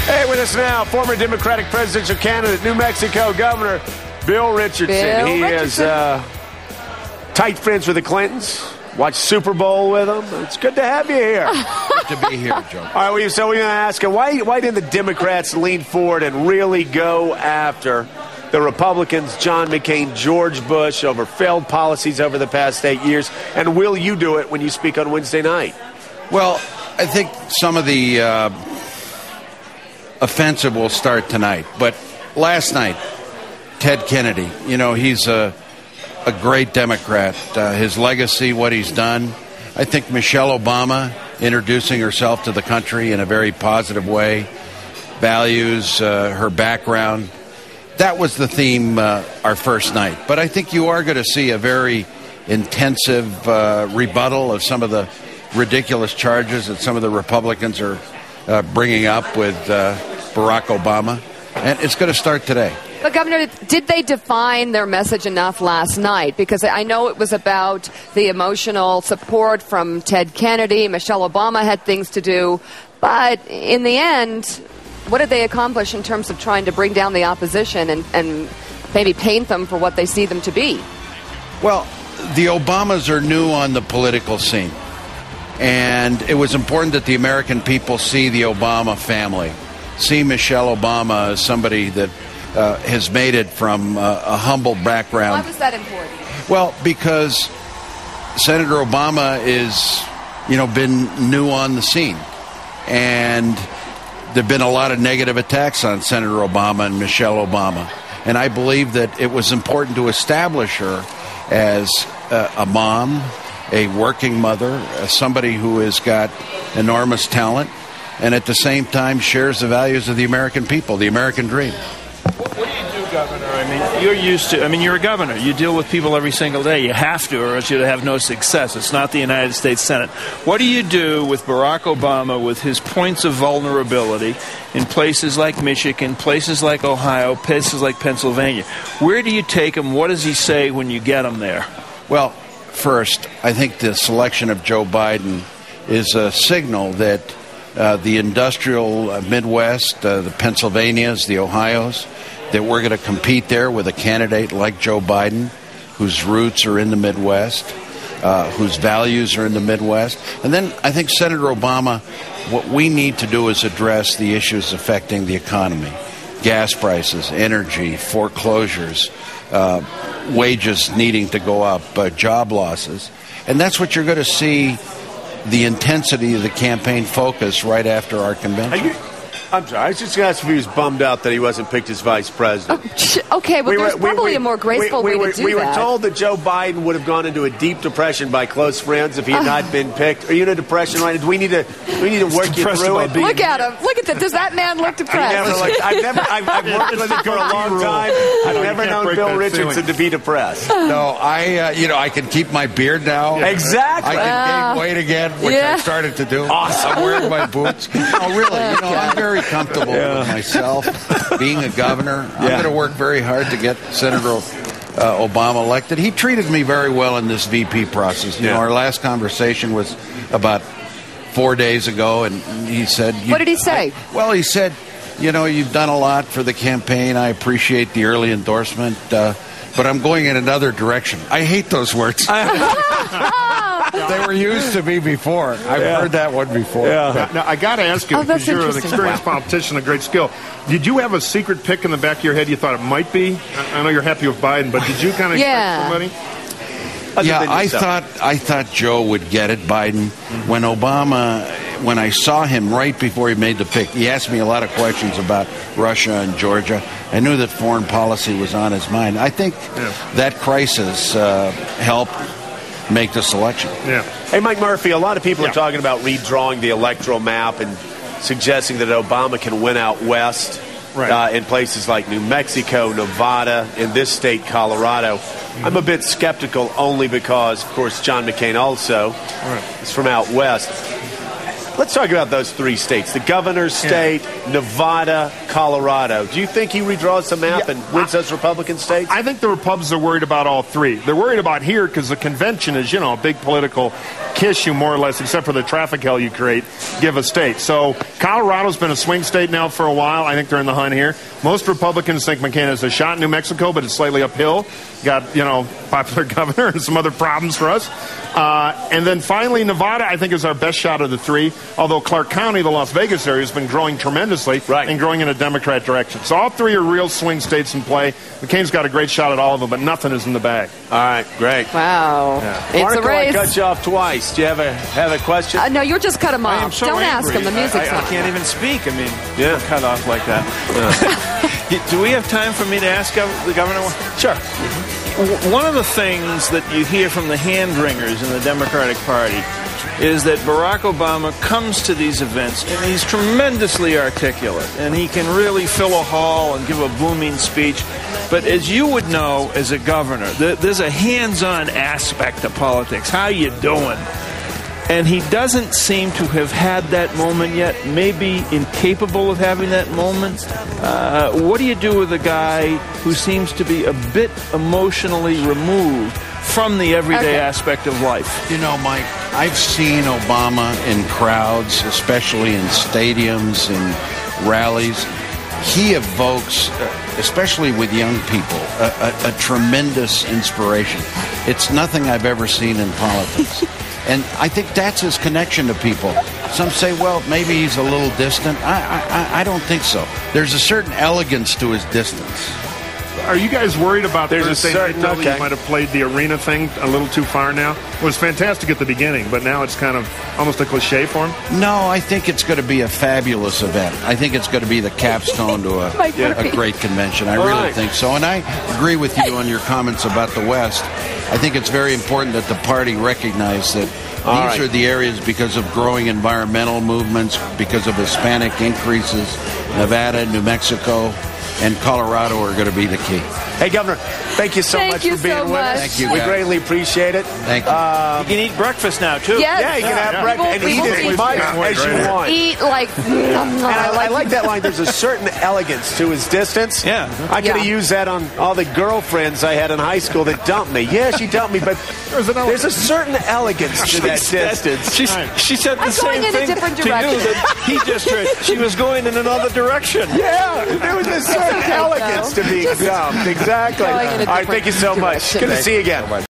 Hey, with us now, former Democratic presidential candidate, New Mexico Governor Bill Richardson. He is tight friends with the Clintons. Watch Super Bowl with them. It's good to have you here. Good to be here, Joe. All right, so we're going to ask you, why didn't the Democrats lean forward and really go after the Republicans, John McCain, George Bush, over failed policies over the past 8 years? And will you do it when you speak on Wednesday night? Well, I think some of the offensive will start tonight. But last night, Ted Kennedy, he's a great Democrat. His legacy, what he's done. I think Michelle Obama introducing herself to the country in a very positive way, values, her background. That was the theme our first night. But I think you are going to see a very intensive rebuttal of some of the ridiculous charges that some of the Republicans are bringing up with Barack Obama. And it's going to start today. But, Governor, did they define their message enough last night? Because I know it was about the emotional support from Ted Kennedy. Michelle Obama had things to do. But in the end, what did they accomplish in terms of trying to bring down the opposition and maybe paint them for what they see them to be? Well, the Obamas are new on the political scene. And it was important that the American people see the Obama family, see Michelle Obama as somebody that has made it from a humble background. Why was that important? Well, because Senator Obama is, been new on the scene. And there have been a lot of negative attacks on Senator Obama and Michelle Obama. And I believe that it was important to establish her as a mom, a working mother, somebody who has got enormous talent, and at the same time shares the values of the American people, the American dream. What do you do, Governor? You're a governor. You deal with people every single day. You have to, or else you'd have no success. It's not the United States Senate. What do you do with Barack Obama with his points of vulnerability in places like Michigan, places like Ohio, places like Pennsylvania? Where do you take him? What does he say when you get him there? Well, first, I think the selection of Joe Biden is a signal that the industrial Midwest, the Pennsylvanias, the Ohio's, that we're going to compete there with a candidate like Joe Biden, whose roots are in the Midwest, whose values are in the Midwest. And then I think Senator Obama, what we need to do is address the issues affecting the economy. Gas prices, energy, foreclosures, wages needing to go up, job losses. And that's what you're going to see the intensity of the campaign focus right after our convention. I'm sorry, I was just going to ask if he was bummed out that he wasn't picked as vice president. Okay, but there's probably a more graceful way to do that. We were told that Joe Biden would have gone into a deep depression by close friends if he had not been picked. Are you in a depression right now? Do we need to work you through it? Look at him. Look at that. Does that man look depressed? I've worked with him for a long time. I've never known Bill Richardson to be depressed. No, I can keep my beard now. Exactly. I can gain weight again, which I started to do. Awesome. I'm wearing my boots. Oh, really? I'm very comfortable with myself being a governor. I'm going to work very hard to get Senator Obama elected. He treated me very well in this VP process. Our last conversation was about 4 days ago, and he said... What did he say? He said, you've done a lot for the campaign. I appreciate the early endorsement, but I'm going in another direction. I hate those words. They were used to me before. I've heard that one before. Yeah. Now, I got to ask you, because you're an experienced politician, a great skill. Did you have a secret pick in the back of your head you thought it might be? I know you're happy with Biden, but did you kind of expect somebody? I thought Joe would get it, Biden. When I saw him right before he made the pick, he asked me a lot of questions about Russia and Georgia. I knew that foreign policy was on his mind. I think that crisis helped make the selection. Yeah. Hey, Mike Murphy, a lot of people are talking about redrawing the electoral map and suggesting that Obama can win out west in places like New Mexico, Nevada, in this state, Colorado. I'm a bit skeptical only because, of course, John McCain also is from out west. Let's talk about those three states, the governor's state, Nevada, Colorado. Do you think he redraws the map and wins those Republican states? I think the Republicans are worried about all three. They're worried about here because the convention is, a big political kiss you, more or less, except for the traffic hell you create, give a state. So Colorado's been a swing state now for a while. I think they're in the hunt here. Most Republicans think McCain has a shot in New Mexico, but it's slightly uphill. Got, popular governor and some other problems for us. And then finally, Nevada, I think, is our best shot of the three, although Clark County, the Las Vegas area, has been growing tremendously and growing in a Democrat direction. So all three are real swing states in play. McCain's got a great shot at all of them, but nothing is in the bag. All right, great. Wow. Yeah. It's Marco, a race. I cut you off twice. Do you have a question? No, you just cut him off. I am so Don't angry. ask him. The music's I on. can't even speak. I mean, cut off like that. Do we have time for me to ask the governor one? Sure. One of the things that you hear from the hand-wringers in the Democratic Party is that Barack Obama comes to these events and he's tremendously articulate and he can really fill a hall and give a booming speech. But as you would know as a governor, there's a hands-on aspect to politics. How you doing? And he doesn't seem to have had that moment yet, maybe incapable of having that moment. What do you do with a guy who seems to be a bit emotionally removed from the everyday aspect of life? Mike, I've seen Obama in crowds, especially in stadiums and rallies. He evokes, especially with young people, a tremendous inspiration. It's nothing I've ever seen in politics. And I think that's his connection to people. Some say, well, maybe he's a little distant. I don't think so. There's a certain elegance to his distance. Are you guys worried about Thursday night, though, okay. that you might have played the arena thing a little too far now? It was fantastic at the beginning, but now it's kind of almost a cliche for him? No, I think it's going to be a fabulous event. I think it's going to be the capstone to a great convention. I really think so. And I agree with you on your comments about the West. I think it's very important that the party recognize that these are the areas because of growing environmental movements, because of Hispanic increases. Nevada, New Mexico, and Colorado are going to be the key. Hey, Governor, thank you so much for being with us. Thank you. We greatly appreciate it. Thank you. You can eat breakfast now, too. Yes. Yeah, you can have breakfast and eat it as much as you want. Eat like... And I like that line. There's a certain elegance to his distance. Yeah. I could have used that on all the girlfriends I had in high school that dumped me. Yeah, she dumped me, but there's a certain elegance to that distance. She said the same going in a thing different to you direction. that he just heard. She was going in another direction. Yeah, there was a certain elegance to being dumped. Exactly. Going in a All right, thank you so much. direction. Good to see you again.